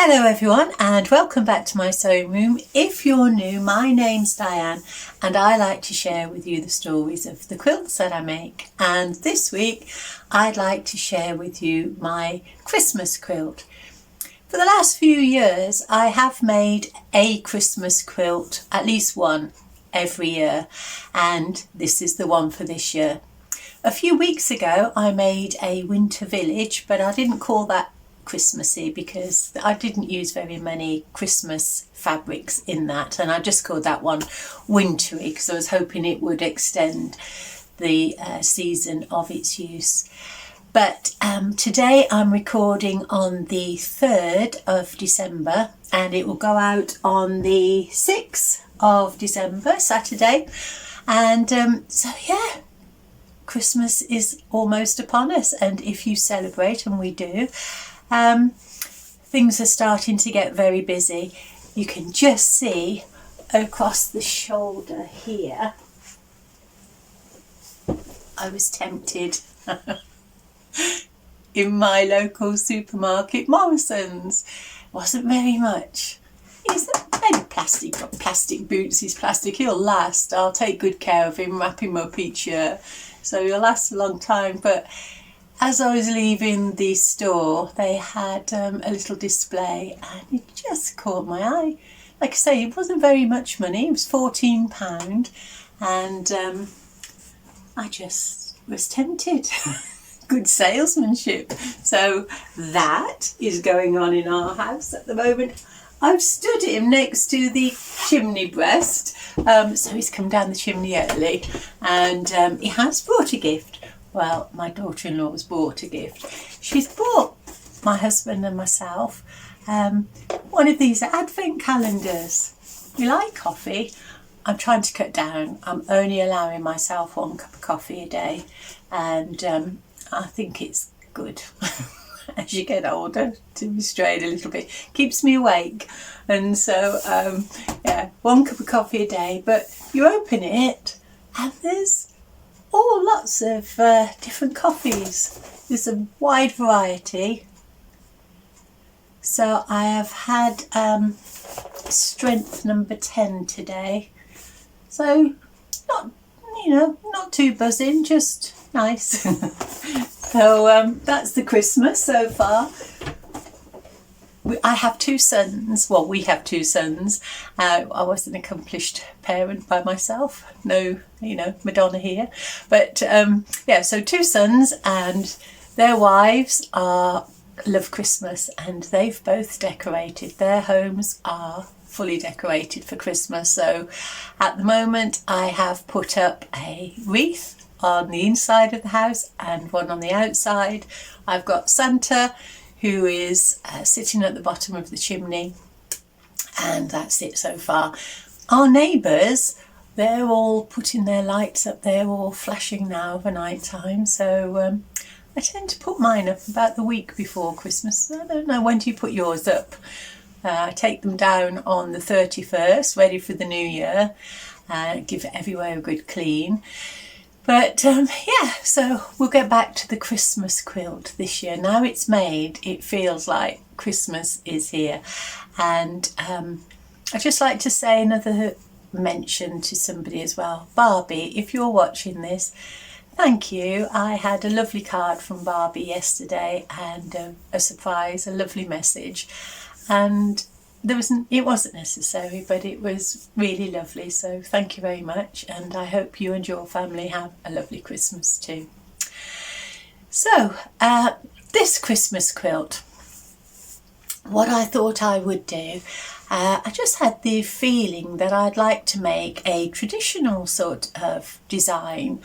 Hello everyone and welcome back to my sewing room. If you're new, my name's Diane and I like to share with you the stories of the quilts that I make, and this week I'd like to share with you my Christmas quilt. For the last few years I have made a Christmas quilt, at least one every year, and this is the one for this year. A few weeks ago I made a winter village, but I didn't call that Christmassy because I didn't use very many Christmas fabrics in that, and I just called that one wintry because I was hoping it would extend the season of its use. But today I'm recording on the 3rd of December and it will go out on the 6th of December, Saturday, and so yeah, Christmas is almost upon us, and if you celebrate, and we do, things are starting to get very busy. You can just see across the shoulder here, I was tempted in my local supermarket, Morrison's. Wasn't very much. He's maybe plastic boots, he's plastic, he'll last. I'll take good care of him, wrap him up each year, so he'll last a long time. But as I was leaving the store, they had a little display and it just caught my eye. Like I say, it wasn't very much money, it was £14, and I just was tempted. Good salesmanship. So that is going on in our house at the moment. I've stood him next to the chimney breast, so he's come down the chimney early, and he has brought a gift. Well, my daughter-in-law has bought a gift. She's bought my husband and myself one of these advent calendars. We like coffee. I'm trying to cut down. I'm only allowing myself 1 cup of coffee a day, and I think it's good as you get older to be strayed a little bit. Keeps me awake, and so yeah, 1 cup of coffee a day. But you open it and there's lots of different coffees. There's a wide variety. So I have had strength number 10 today. So not too buzzing, just nice. So that's the Christmas so far. I have 2 sons. Well, we have 2 sons. I was an accomplished parent by myself. No, Madonna here. But yeah, so 2 sons and their wives love Christmas, and they've both decorated. Their homes are fully decorated for Christmas. So at the moment I have put up a wreath on the inside of the house and one on the outside. I've got Santa, who is sitting at the bottom of the chimney, and that's it so far. Our neighbours, they're all putting their lights up, they're all flashing now for night time, so I tend to put mine up about the week before Christmas. I don't know, when do you put yours up? I take them down on the 31st, ready for the new year, give everywhere a good clean. But yeah, so we'll get back to the Christmas quilt this year. Now it's made, it feels like Christmas is here. And I'd just like to say another mention to somebody as well. Barbie, if you're watching this, thank you. I had a lovely card from Barbie yesterday, and a surprise, a lovely message. And it wasn't necessary, but it was really lovely, so thank you very much, and I hope you and your family have a lovely Christmas too. So this Christmas quilt, what I thought I would do, I just had the feeling that I'd like to make a traditional sort of design,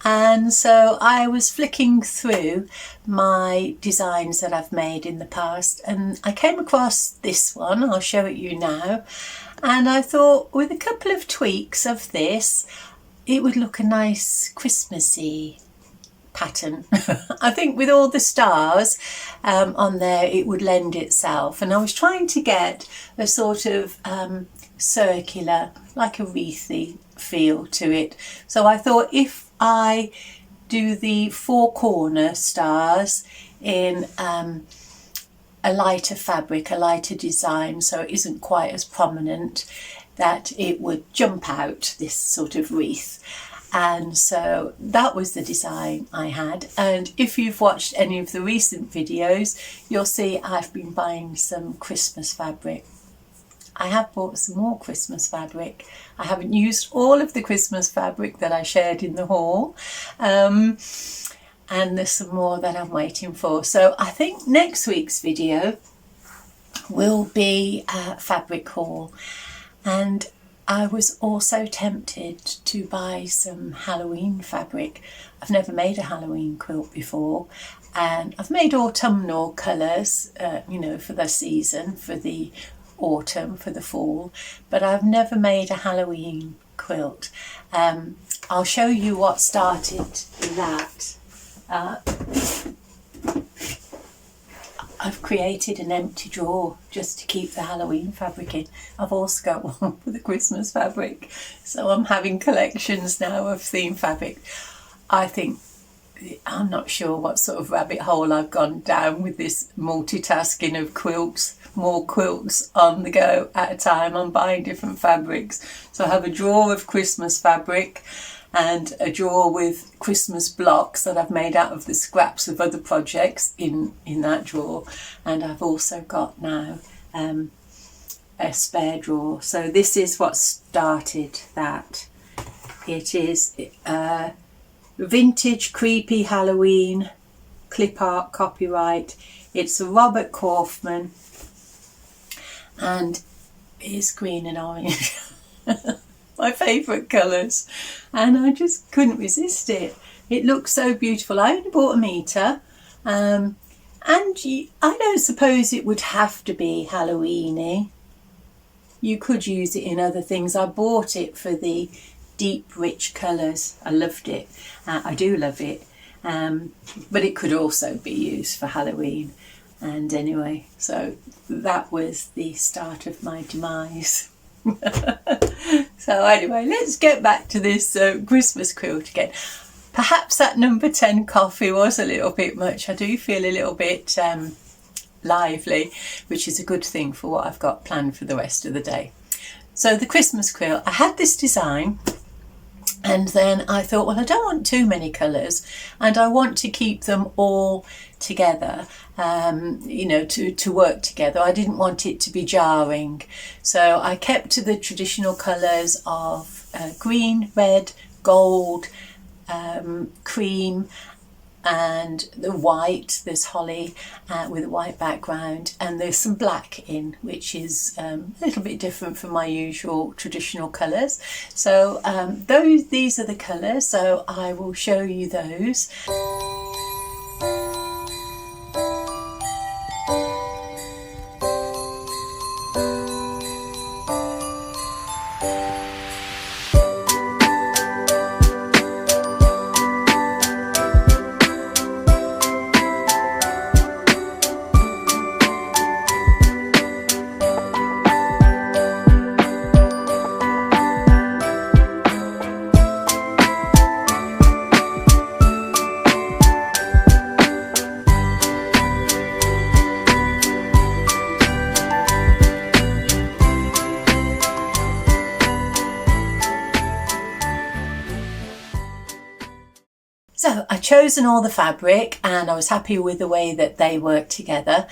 and so I was flicking through my designs that I've made in the past, and I came across this one. I'll show it you now, and I thought with a couple of tweaks of this it would look a nice Christmassy pattern. I think with all the stars on there it would lend itself, and I was trying to get a sort of circular, like a wreathy feel to it. So I thought if I do the 4 corner stars in a lighter fabric, a lighter design, so it isn't quite as prominent, that it would jump out this sort of wreath. And so that was the design I had. And if you've watched any of the recent videos, you'll see I've been buying some Christmas fabric. I have bought some more Christmas fabric. I haven't used all of the Christmas fabric that I shared in the haul. And there's some more that I'm waiting for. So I think next week's video will be a fabric haul. And I was also tempted to buy some Halloween fabric. I've never made a Halloween quilt before, and I've made autumnal colours, you know, for the season, for the autumn, for the fall, but I've never made a Halloween quilt. I'll show you what started that. I've created an empty drawer just to keep the Halloween fabric in. I've also got one for the Christmas fabric. So I'm having collections now of theme fabric. I'm not sure what sort of rabbit hole I've gone down with this multitasking of quilts, more quilts on the go at a time. I'm buying different fabrics. So I have a drawer of Christmas fabric and a drawer with Christmas blocks that I've made out of the scraps of other projects in that drawer. And I've also got now a spare drawer. So this is what started that. It is vintage creepy Halloween clip art copyright. It's a Robert Kaufman and it's green and orange. My favourite colours, and I just couldn't resist it. It looks so beautiful. I only bought a metre, and I don't suppose it would have to be Halloweeny. You could use it in other things. I bought it for the deep rich colours. I loved it. I do love it, but it could also be used for Halloween. And anyway, so that was the start of my demise. So anyway, let's get back to this Christmas quilt again. Perhaps that number 10 coffee was a little bit much. I do feel a little bit lively, which is a good thing for what I've got planned for the rest of the day. So the Christmas quilt, I had this design and then I thought, well, I don't want too many colours and I want to keep them all together, you know, to work together. I didn't want it to be jarring. So I kept to the traditional colours of green, red, gold, cream, and the white. There's holly with a white background, and there's some black in, which is a little bit different from my usual traditional colours. So these are the colours, so I will show you those. So I'd chosen all the fabric and I was happy with the way that they worked together,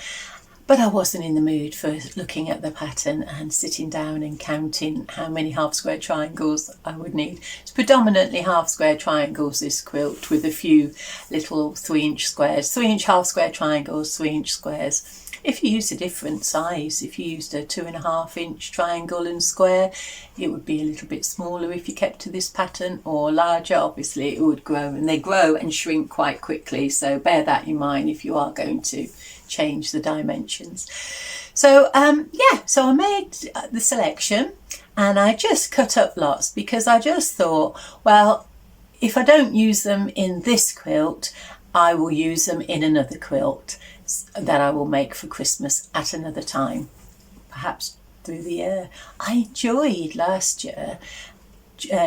but I wasn't in the mood for looking at the pattern and sitting down and counting how many half square triangles I would need. It's predominantly half square triangles, this quilt, with a few little 3-inch squares, 3-inch half square triangles, 3-inch squares. If you used a different size, if you used a 2.5-inch triangle and square, it would be a little bit smaller if you kept to this pattern, or larger. Obviously it would grow, and they grow and shrink quite quickly, so bear that in mind if you are going to change the dimensions. So so I made the selection and I just cut up lots because I just thought, well, if I don't use them in this quilt, I will use them in another quilt that I will make for Christmas at another time, perhaps through the year. I enjoyed last year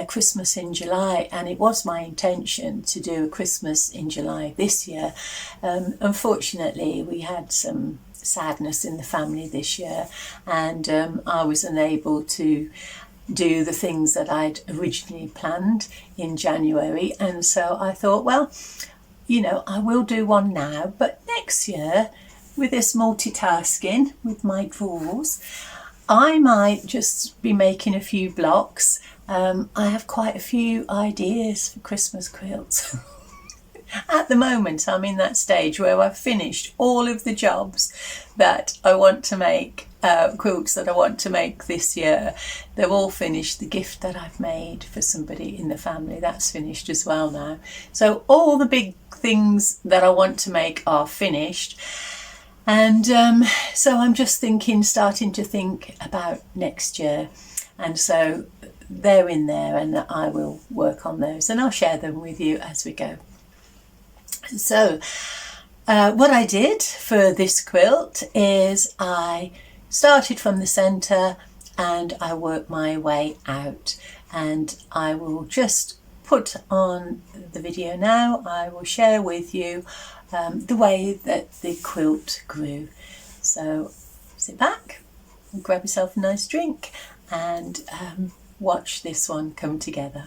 Christmas in July, and it was my intention to do a Christmas in July this year. Unfortunately, we had some sadness in the family this year, and I was unable to do the things that I'd originally planned in January, and so I thought, well, you know, I will do one now, but next year, with this multitasking with my drawers, I might just be making a few blocks. I have quite a few ideas for Christmas quilts. At the moment, I'm in that stage where I've finished all of the jobs that I want to make, quilts that I want to make this year. They're all finished. The gift that I've made for somebody in the family, that's finished as well now. So all the big things that I want to make are finished. And so I'm just starting to think about next year. And so they're in there, and I will work on those, and I'll share them with you as we go. So what I did for this quilt is I started from the centre and I worked my way out, and I will just put on the video now. I will share with you the way that the quilt grew. So sit back and grab yourself a nice drink and watch this one come together.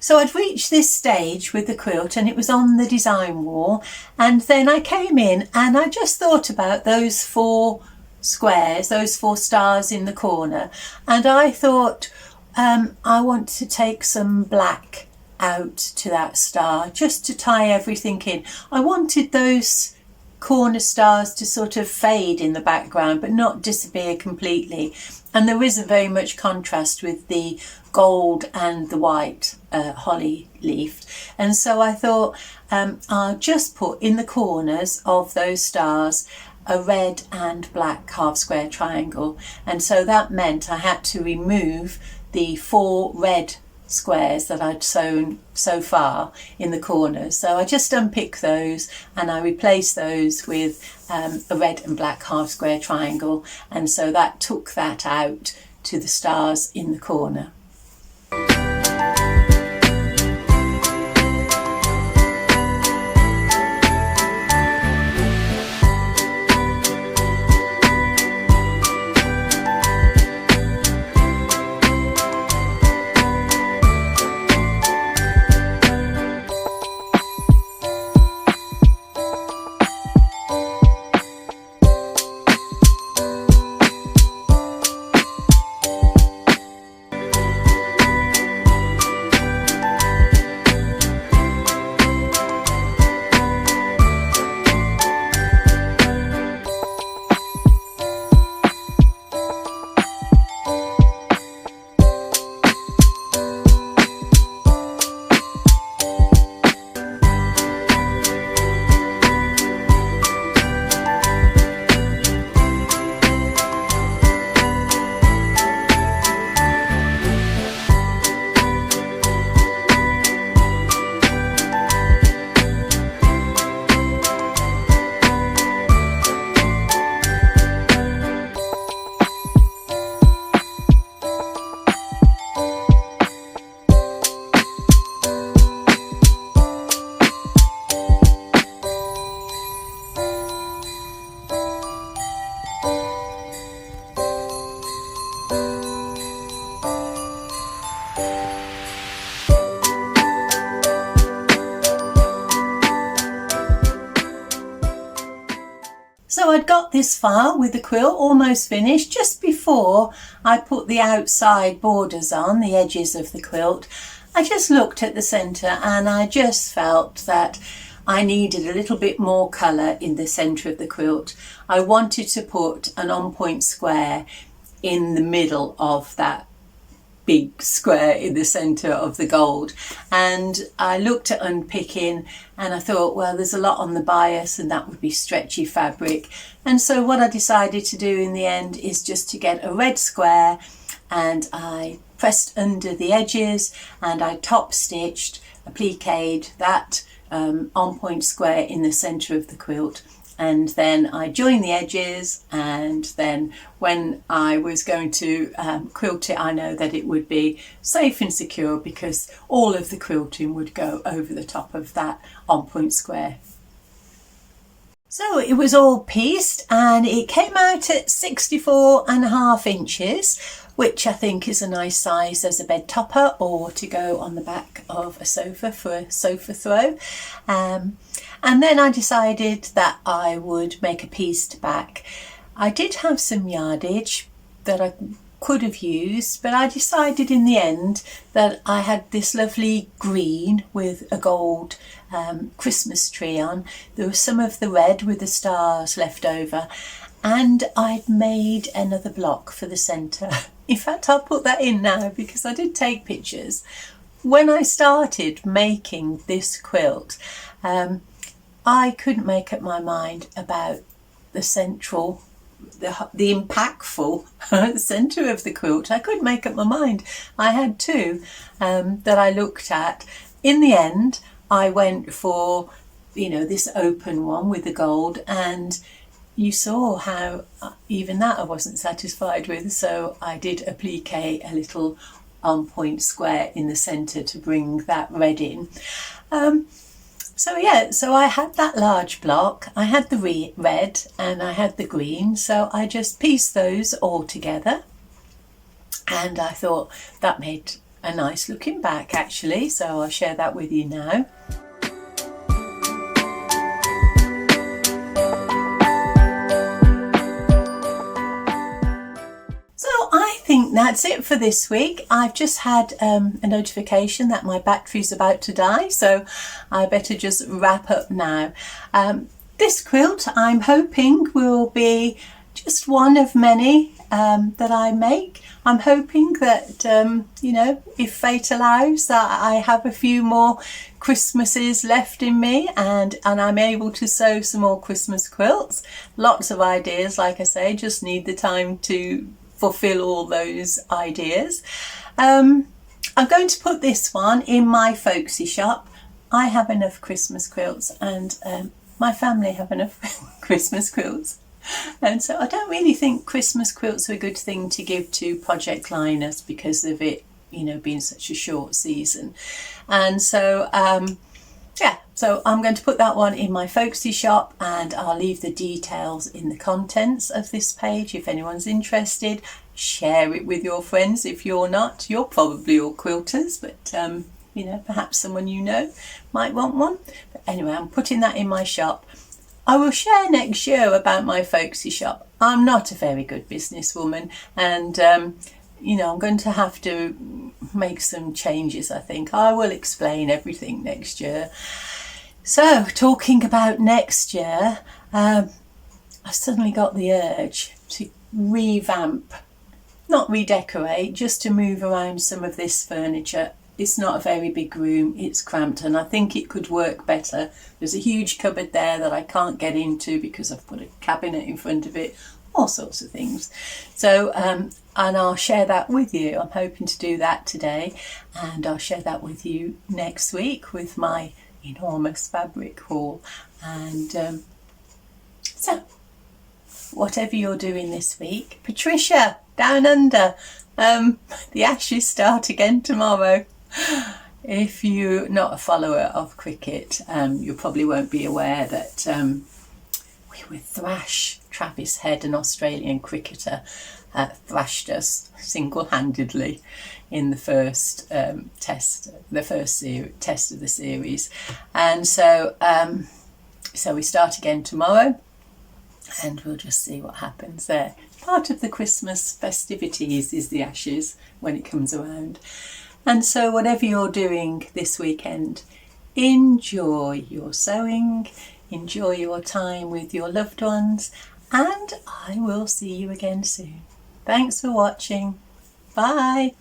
So I'd reached this stage with the quilt and it was on the design wall, and then I came in and I just thought about those 4 squares, those 4 stars in the corner, and I thought I want to take some black out to that star just to tie everything in. I wanted those corner stars to sort of fade in the background but not disappear completely, and there isn't very much contrast with the gold and the white holly leaf, and so I thought I'll just put in the corners of those stars a red and black half square triangle, and so that meant I had to remove the 4 red squares that I'd sewn so far in the corners. So I just unpicked those and I replaced those with a red and black half square triangle, and so that took that out to the stars in the corner. got this far with the quilt, almost finished, just before I put the outside borders on, the edges of the quilt, I just looked at the centre and I just felt that I needed a little bit more colour in the centre of the quilt. I wanted to put an on-point square in the middle of that big square in the centre of the gold, and I looked at unpicking and I thought, well, there's a lot on the bias and that would be stretchy fabric, and so what I decided to do in the end is just to get a red square, and I pressed under the edges and I top stitched, appliqued that on-point square in the centre of the quilt, and then I joined the edges, and then when I was going to quilt it, I know that it would be safe and secure because all of the quilting would go over the top of that on-point square. So it was all pieced and it came out at 64.5 inches, which I think is a nice size as a bed topper or to go on the back of a sofa for a sofa throw. And then I decided that I would make a pieced back. I did have some yardage that I could have used, but I decided in the end that I had this lovely green with a gold Christmas tree on. There was some of the red with the stars left over, and I'd made another block for the centre. In fact, I'll put that in now because I did take pictures. When I started making this quilt, I couldn't make up my mind about the central, the impactful centre of the quilt. I couldn't make up my mind. I had two that I looked at. In the end, I went for, this open one with the gold, and you saw how even that I wasn't satisfied with, so I did applique a little on-point square in the centre to bring that red in. So I had that large block, I had the red and I had the green, so I just pieced those all together, and I thought that made a nice looking back actually, so I'll share that with you now. I think that's it for this week. I've just had a notification that my battery's about to die, so I better just wrap up now. This quilt I'm hoping will be just one of many that I make. I'm hoping that if fate allows, that I have a few more Christmases left in me, and I'm able to sew some more Christmas quilts. Lots of ideas, like I say, just need the time to fulfill all those ideas. I'm going to put this one in my Folksy shop. I have enough Christmas quilts, and my family have enough Christmas quilts, and so I don't really think Christmas quilts are a good thing to give to project liners because of it being such a short season. And so so I'm going to put that one in my Folksy shop, and I'll leave the details in the contents of this page if anyone's interested. Share it with your friends. If you're not, you're probably all quilters, but perhaps someone might want one. But anyway, I'm putting that in my shop. I will share next year about my Folksy shop. I'm not a very good businesswoman, and I'm going to have to make some changes. I think I will explain everything next year. So, talking about next year, I suddenly got the urge to revamp, not redecorate, just to move around some of this furniture. It's not a very big room, it's cramped, and I think it could work better. There's a huge cupboard there that I can't get into because I've put a cabinet in front of it, all sorts of things. So, and I'll share that with you. I'm hoping to do that today, and I'll share that with you next week with my enormous fabric haul. And so whatever you're doing this week, Patricia down under, the ashes start again tomorrow. If you're not a follower of cricket, you probably won't be aware that we were thrashed. Travis Head, an Australian cricketer, thrashed us single-handedly in the first test, test of the series, and so we start again tomorrow. and we'll just see what happens there. Part of the Christmas festivities is the ashes when it comes around. And so whatever you're doing this weekend, enjoy your sewing, enjoy your time with your loved ones, and I will see you again soon. Thanks for watching. Bye.